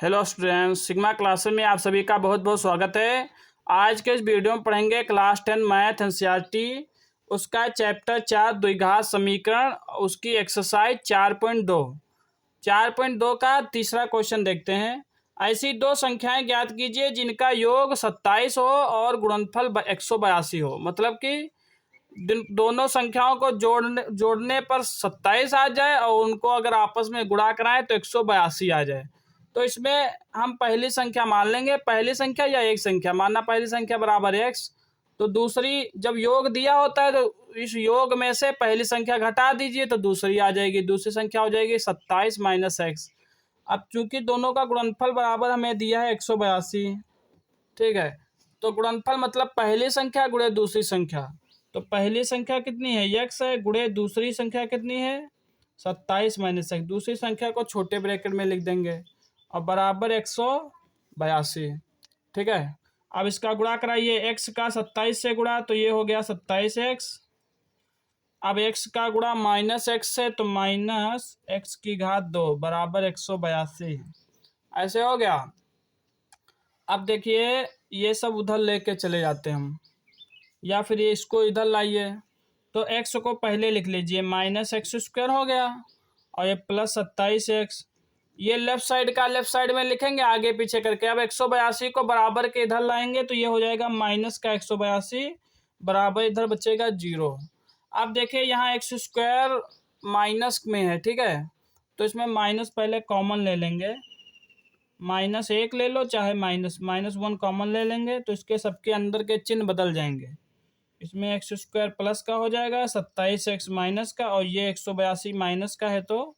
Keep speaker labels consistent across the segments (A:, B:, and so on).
A: Hello students, sigma classes में आप सभी का बहुत बहुत स्वागत है। आज के इस वीडियो में पढ़ेंगे क्लास 10 मैथ एनसीईआरटी उसका चैप्टर 4 द्विघात समीकरण, उसकी एक्सरसाइज 4.2 का तीसरा क्वेश्चन देखते हैं। ऐसी दो संख्याएं ज्ञात कीजिए जिनका योग 27 हो और गुणनफल 182 हो। मतलब कि दोनों संख्याओं को जोड़ने पर 27 आ जाए और उनको अगर आपस में गुणा कराएं तो 182 आ जाए। तो इसमें हम पहली संख्या मान लेंगे, पहली संख्या या एक संख्या मानना, पहली संख्या बराबर x। तो दूसरी, जब योग दिया होता है तो इस योग में से पहली संख्या घटा दीजिए तो दूसरी आ जाएगी। दूसरी संख्या हो जाएगी 27 माइनस एक्स। अब चूंकि दोनों का गुणनफल बराबर हमें दिया है 182, ठीक है, तो गुणनफल मतलब पहली संख्या गुणे दूसरी संख्या। तो पहली संख्या कितनी है, x है, गुणे दूसरी संख्या कितनी है 27 माइनस एक्स। दूसरी संख्या को छोटे ब्रैकेट में लिख देंगे और बराबर 182, ठीक है। अब इसका गुणा कराइए, x का 27 से गुणा तो ये हो गया 27x। अब x का गुणा माइनस एक्स से तो माइनस एक्स की घात 2 बराबर 182, ऐसे हो गया। अब देखिए ये सब उधर लेके चले जाते हम, या फिर ये इसको इधर लाइए। तो x को पहले लिख लीजिए, माइनस एक्स स्क्वायर हो गया और ये प्लस 27x। ये लेफ्ट साइड का लेफ्ट साइड में लिखेंगे आगे पीछे करके। अब 182 को बराबर के इधर लाएंगे तो ये हो जाएगा माइनस का 182 बराबर इधर बचेगा 0। अब देखिए यहाँ एक्स स्क्वायर माइनस में है, ठीक है, तो इसमें माइनस पहले कॉमन ले लेंगे। माइनस 1 ले लो चाहे माइनस 1 कॉमन ले लेंगे तो इसके सबके अंदर के चिन्ह बदल जाएंगे। इसमें एक्स स्क्वायर प्लस का हो जाएगा 27x माइनस का, और ये 182 माइनस का है तो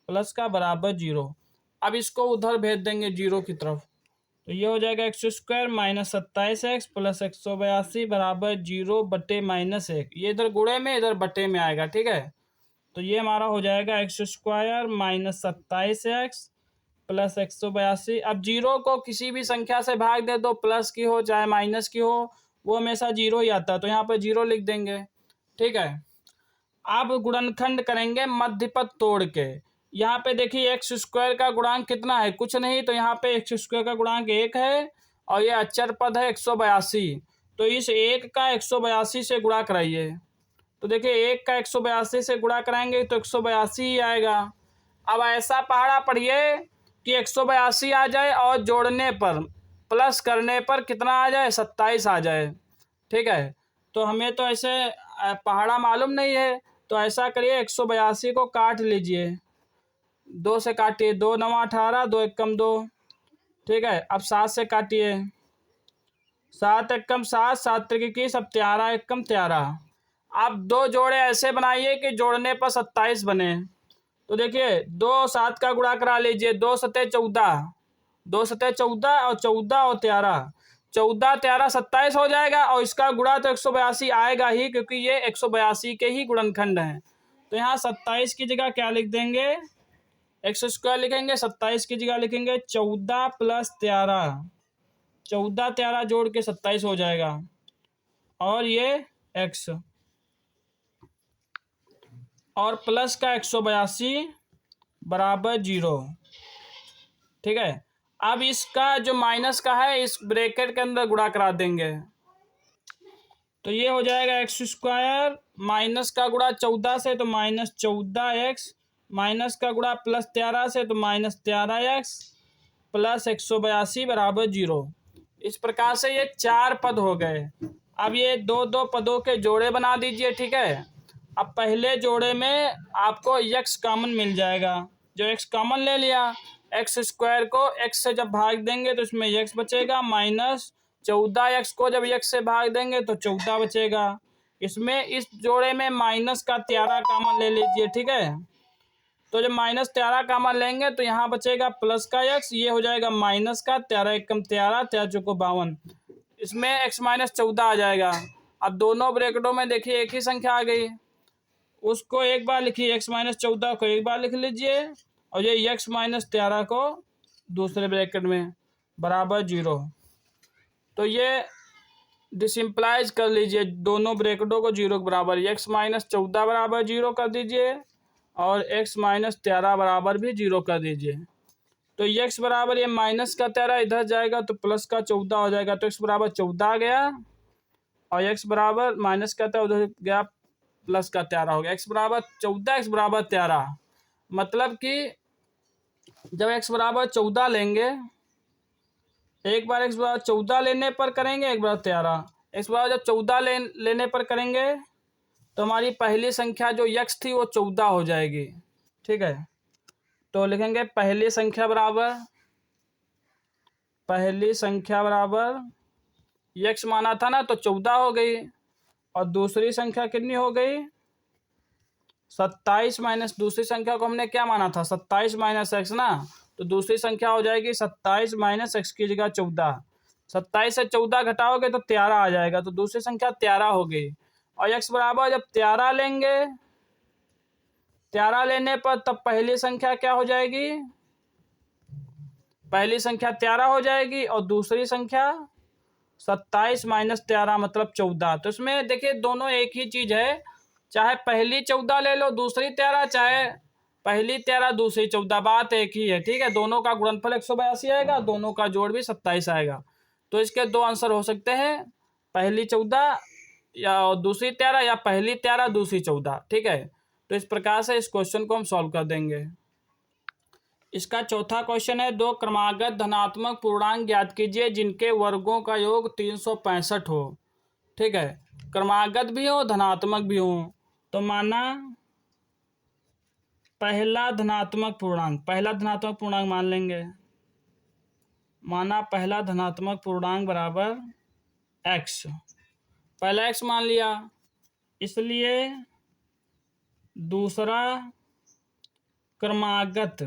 A: प्लस का बराबर 0। अब इसको उधर भेज देंगे 0 की तरफ, तो ये हो जाएगा x square minus 27x plus 182 बराबर 0 बटे माइनस 1। ये इधर गुणे में इधर बटे में आएगा, ठीक है। तो ये हमारा हो जाएगा x square minus 27x plus 182। अब 0 को किसी भी संख्या से भाग दे दो, प्लस की हो चाहे माइनस की हो, वो हमेशा 0 ही आता है, तो यहाँ पर 0 लिख देंगे, ठीक है। अब गुणनखंड करेंगे मध्य पद तोड़ के। यहाँ पे देखिए एक्स स्क्वायर का गुणांक कितना है, कुछ नहीं, तो यहाँ पे एक्स स्क्वायर का गुणांक 1 है और ये अचर पद है 182। तो इस 1 का 182 से गुणा कराइए। तो देखिए 1 का 182 से गुणा कराएंगे तो 182 ही आएगा। अब ऐसा पहाड़ा पढ़िए कि 182 आ जाए और जोड़ने पर प्लस करने पर कितना आ जाए, 27 आ जाए, ठीक है। तो हमें तो ऐसे पहाड़ा मालूम नहीं है, तो ऐसा करिए 182 को काट लीजिए, 2 से काटिए, 2 9 18, 2 1 2, ठीक है। अब 7 से काटिए, 7 1 7, 7 3 21, अब 13 1 13। अब दो जोड़े ऐसे बनाइए कि जोड़ने पर 27 बने। तो देखिए 2 7 का गुणा करा लीजिए, 2 सते 14, 2 सते 14 और 14 और 13, 14 13 27 हो जाएगा। और इसका गुणा तो 182 आएगा ही, क्योंकि ये 182 के ही गुणनखंड हैं। तो यहाँ 27 की जगह क्या लिख देंगे, एक्स स्क्वायर लिखेंगे, 27 की जगह लिखेंगे 14 प्लस 13, 14 13 जोड़ के 27 हो जाएगा, और ये एक्स और प्लस का 182 बराबर 0, ठीक है। अब इसका जो माइनस का है इस ब्रैकेट के अंदर गुणा करा देंगे, तो ये हो जाएगा एक्स स्क्वायर माइनस का गुणा 14 से तो माइनस 14x, माइनस का गुणा प्लस 13 से तो माइनस 13x प्लस 182 बराबर 0। इस प्रकार से ये 4 पद हो गए। अब ये दो दो पदों के जोड़े बना दीजिए, ठीक है। अब पहले जोड़े में आपको x कॉमन मिल जाएगा, जो x कॉमन ले लिया, एक्स स्क्वायर को x से जब भाग देंगे तो इसमें x बचेगा, माइनस 14x को जब x से भाग देंगे तो 14 बचेगा। इसमें इस जोड़े में माइनस का 13 कॉमन ले लीजिए, ठीक है। तो जब माइनस 13 कॉमन लेंगे तो यहाँ बचेगा प्लस का x, ये हो जाएगा माइनस का 13 1 13, 13 चौको 52, इसमें x माइनस 14 आ जाएगा। अब दोनों ब्रैकेटों में देखिए एक ही संख्या आ गई, उसको एक बार लिखिए, x माइनस 14 को एक बार लिख लीजिए और ये x माइनस 13 को दूसरे ब्रैकेट में बराबर 0। तो ये डिसिम्प्लाइज कर लीजिए, दोनों ब्रैकेटों को 0 के बराबर, x माइनस 14 बराबर 0 कर दीजिए और x माइनस 13 बराबर भी 0 कर दीजिए। तो x बराबर ये माइनस का 13 इधर जाएगा तो प्लस का 14 हो जाएगा, तो x बराबर 14 आ गया और x बराबर माइनस का 13 उधर गया प्लस का 13 हो गया। x बराबर 14, x बराबर 13, मतलब कि जब x बराबर 14 लेंगे, एक बार x बराबर 14 लेने पर करेंगे, एक बार 13, x बराबर जब 14 लेने पर करेंगे तो हमारी पहली संख्या जो x थी वो 14 हो जाएगी। ठीक है, तो लिखेंगे पहली संख्या बराबर x माना था ना तो 14 हो गई, और दूसरी संख्या कितनी हो गई 27 माइनस, दूसरी संख्या को हमने क्या माना था 27 माइनस एक्स ना, तो दूसरी संख्या हो जाएगी 27 माइनस एक्स की जगह 14, 27 से 14 घटाओगे तो 13 आ जाएगा, तो दूसरी संख्या 13 हो गई। और x बराबर जब 13 लेंगे, 13 लेने पर तब पहली संख्या क्या हो जाएगी, पहली संख्या 13 हो जाएगी और दूसरी संख्या 27 माइनस 13 मतलब 14। तो इसमें देखिए दोनों एक ही चीज है, चाहे पहली 14 ले लो दूसरी 13, चाहे पहली 13 दूसरी 14, बात एक ही है। ठीक है, दोनों का गुणनफल 182 आएगा, दोनों का जोड़ भी 27 आएगा। तो इसके दो आंसर हो सकते हैं, पहली 14 या दूसरी 13, या पहली 13 दूसरी 14। ठीक है, तो इस प्रकार से इस क्वेश्चन को हम सॉल्व कर देंगे। इसका चौथा क्वेश्चन है, दो क्रमागत धनात्मक पूर्णांक ज्ञात कीजिए जिनके वर्गों का योग 365 हो। ठीक है, क्रमागत भी हो धनात्मक भी हो, तो माना पहला धनात्मक पूर्णांक मान लेंगे, माना पहला धनात्मक पूर्णांक बराबर x, पहला x मान लिया, इसलिए दूसरा क्रमागत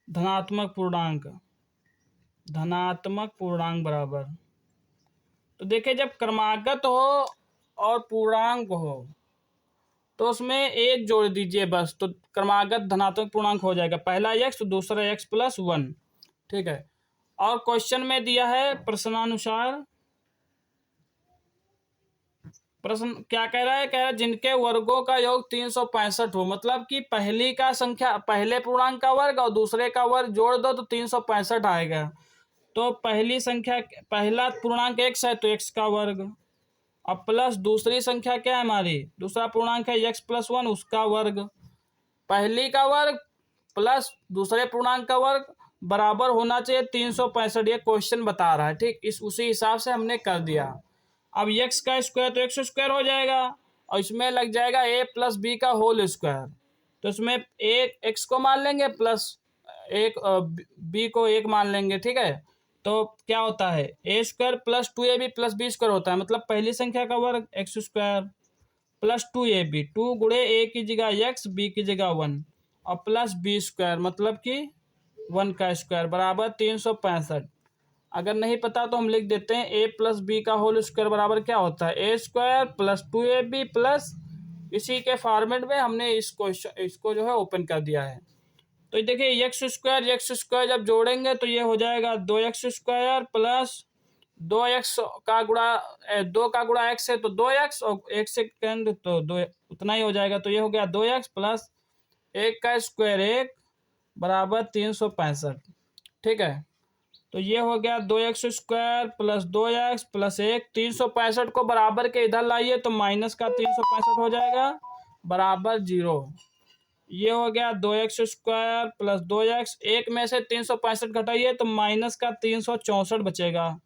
A: धनात्मक पूर्णांक बराबर, तो देखिए जब क्रमागत हो और पूर्णांक हो तो उसमें एक जोड़ दीजिए बस, तो क्रमागत धनात्मक पूर्णांक हो जाएगा, पहला x तो दूसरा x प्लस 1। ठीक है, और क्वेश्चन में दिया है प्रश्नानुसार, प्रश्न क्या कह रहा है, कह रहा है जिनके वर्गों का योग 365 हो, मतलब कि पहली का संख्या पहले पूर्णांक का वर्ग और दूसरे का वर्ग जोड़ दो तो 365 आएगा। तो पहली संख्या पहला पूर्णांक x है तो x का वर्ग, और प्लस दूसरी संख्या क्या है हमारी, दूसरा पूर्णांक है x प्लस 1 उसका वर्ग, पहली का वर्ग प्लस दूसरे पूर्णांक का वर्ग बराबर होना चाहिए 365, ये क्वेश्चन बता रहा है। ठीक, इस उसी हिसाब से हमने कर दिया। अब x का स्क्वायर तो x स्क्वायर हो जाएगा और इसमें लग जाएगा a प्लस बी का होल स्क्वायर, तो इसमें एक x को मान लेंगे प्लस एक b को 1 मान लेंगे। ठीक है, तो क्या होता है a square plus 2ab plus B square होता है, मतलब पहली संख्या का वर्ग x स्क्वायर प्लस 2ab, 2 गुणे a की जगह x, b की जगह 1 और प्लस बी स्क्वायर मतलब कि 1 का स्क्वायर बराबर 365। अगर नहीं पता तो हम लिख देते हैं a प्लस बी का होल स्क्वायर बराबर क्या होता है, a square plus 2ab plus, इसी के फॉर्मेट में हमने इसको जो है ओपन कर दिया है। तो देखिए एक्स स्क्वायर जब जोड़ेंगे तो ये हो जाएगा 2x स्क्वायर प्लस 2x का गुणा 2 का गुणा x है तो 2x और 1 से करेंगे तो 2 उतना ही हो जाएगा, तो ये हो गया 2x प्लस 1 का स्क्वायर 1 बराबर 365। ठीक है, तो ये हो गया 2x square plus 2x plus 1, 365 को बराबर के इधर लाइए तो माइनस का 365 हो जाएगा बराबर 0। ये हो गया 2x स्क्वायर प्लस 2x, एक में से 365 घटाइए तो माइनस का 364 बचेगा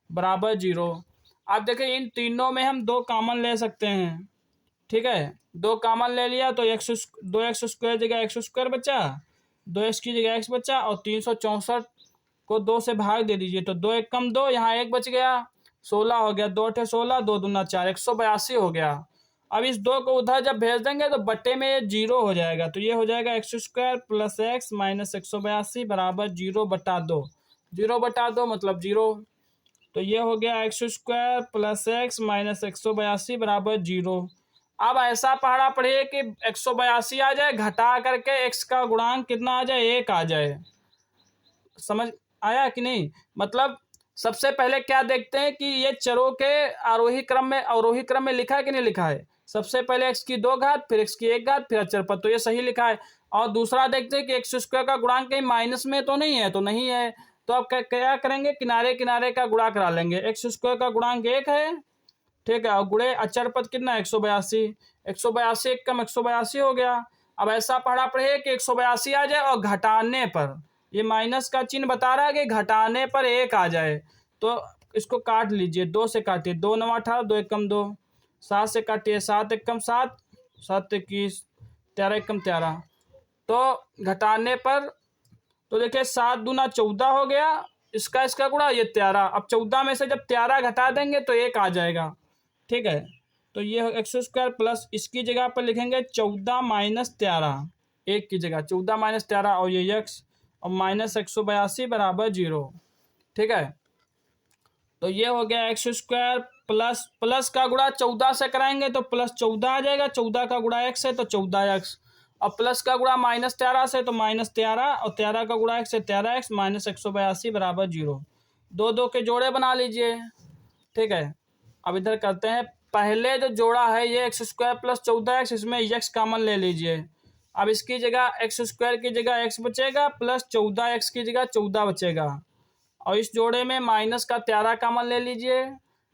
A: बराबर 0। आप देखिए इन तीनों में हम 2 कॉमन ले सकते हैं। ठीक है, 2 कॉमन ले लिया तो 2x स्क्वायर जगह x स्क्वायर बचा, 2x की जगह x बचा और 364 को 2 से भाग दे दीजिए तो 2 एक कम 2, यहाँ 1 बच गया, 16 हो गया, 2 अठे 16, 2 दूना 4, 182 हो गया। अब इस 2 को उधर जब भेज देंगे तो बट्टे में ये 0 हो जाएगा, तो ये हो जाएगा x square plus x minus 182 बराबर 0/2, 0/2 मतलब 0। तो ये हो गया x square plus x minus 182 बराबर 0। अब ऐसा पढ़ा पढ़िए कि 182 आ जाए, घटा करके x का गुणांक कितना आ जाए, 1 आ जाए। समझ आया कि नहीं, मतलब सबसे पहले क्या देखते हैं कि ये चरों के अवरोही क्रम में लिखा है कि नहीं लिखा है। सबसे पहले x की 2 घात, फिर x की 1 घात, फिर अचर पद, तो ये सही लिखा है। और दूसरा देखते हैं कि एक्स स्क्वायर का गुणांक कहीं माइनस में तो नहीं है, तो नहीं है, तो अब क्या करेंगे, किनारे किनारे का गुणा करा लेंगे। एक्स स्क्वायर का गुणांक 1 है, ठीक है, और गुणे अचर पद कितना 182, 182 एक कम 182 हो गया। अब ऐसा पढ़ा पड़े कि 182 आ जाए और घटाने पर, ये माइनस का चिन्ह बता रहा है कि घटाने पर 1 आ जाए, तो इसको काट लीजिए, 2 से काटिए, 2 9 18, 2 1 2, 7 से काटिए, 7 1 7, 7 21, 13 1 13, तो घटाने पर, तो देखिए 7 दूना 14 हो गया, इसका गुणा, ये 13। अब 14 में से जब 13 घटा देंगे तो 1 आ जाएगा, ठीक है। तो ये एक्स स्क्वायर प्लस, इसकी जगह पर लिखेंगे 14 माइनस 13, 1 की जगह 14 माइनस 13, और ये एक्स, और माइनस 182 बराबर 0, ठीक है। तो ये हो गया एक्स स्क्वायर प्लस, प्लस का गुणा 14 से कराएंगे तो प्लस 14 आ जाएगा, 14 का गुणा एक्स है तो 14x, और प्लस का गुणा माइनस 13 से तो माइनस 13, और 13 का गुणा एक्स है 13x, माइनस 182 बराबर 0। 2 2 के जोड़े बना लीजिए, ठीक है। अब इधर करते हैं, पहले जो जोड़ा है ये एक्स स्क्वायर प्लस 14x, इसमें एक्स कॉमन ले लीजिए। अब इसकी जगह एक्स स्क्वायर की जगह एक्स बचेगा, प्लस 14x की जगह 14 बचेगा, और इस जोड़े में माइनस का 13 कॉमन ले लीजिए,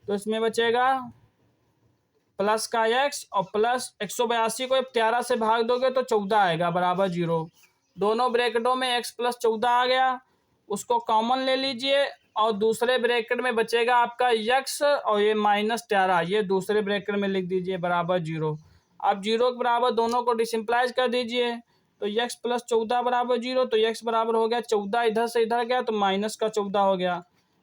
A: तो इसमें बचेगा प्लस का एक्स, और प्लस 182 को 13 से भाग दोगे तो 14 आएगा बराबर 0। दोनों ब्रैकेटों में एक्स प्लस 14 आ गया, उसको कॉमन ले लीजिए, और दूसरे ब्रैकेट में बचेगा आपका एक्स, और ये माइनस 13, ये दूसरे ब्रैकेट में लिख दीजिए बराबर 0। अब 0 के बराबर दोनों को डिसिम्प्लाइज कर दीजिए, तो एक्स प्लस 14 बराबर 0, तो एक्स बराबर हो गया 14, इधर से इधर गया तो माइनस का 14 हो गया।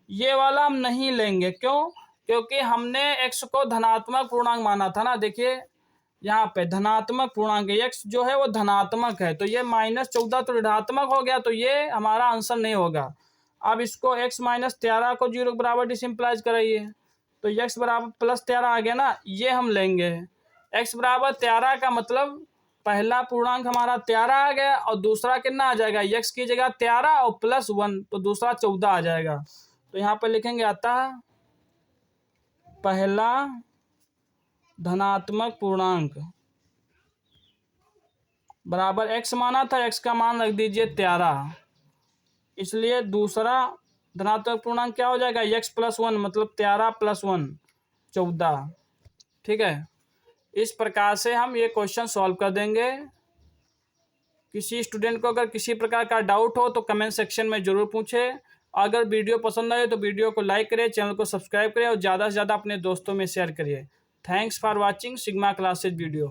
A: ये वाला हम नहीं लेंगे, क्यों, क्योंकि हमने एक्स को धनात्मक पूर्णांक माना था ना। देखिए यहाँ पे धनात्मक पूर्णांक, एक्स जो है वो धनात्मक है, तो ये माइनस 14 तो ऋणात्मक हो गया, तो ये हमारा आंसर नहीं होगा। अब इसको x माइनस 13 को 0 के बराबर डिसिम्प्लाइज कराइए, तो x बराबर प्लस 13 आ गया ना, ये हम लेंगे। x बराबर 13 का मतलब पहला पूर्णांक हमारा 13 आ गया, और दूसरा कितना आ जाएगा, x की जगह 13 और प्लस 1, तो दूसरा 14 आ जाएगा। तो यहाँ पर लिखेंगे अतः पहला धनात्मक पूर्णांक बराबर x माना था, x का मान रख दीजिए 13, इसलिए दूसरा धनात्मक पूर्णांक क्या हो जाएगा, x प्लस 1, मतलब 13 प्लस 1 14, ठीक है। इस प्रकार से हम ये क्वेश्चन सॉल्व कर देंगे। किसी स्टूडेंट को अगर किसी प्रकार का डाउट हो तो कमेंट सेक्शन में ज़रूर पूछे। अगर वीडियो पसंद आए तो वीडियो को लाइक करें, चैनल को सब्सक्राइब करें, और ज़्यादा से ज़्यादा अपने दोस्तों में शेयर करिए। Thanks for watching sigma classes video.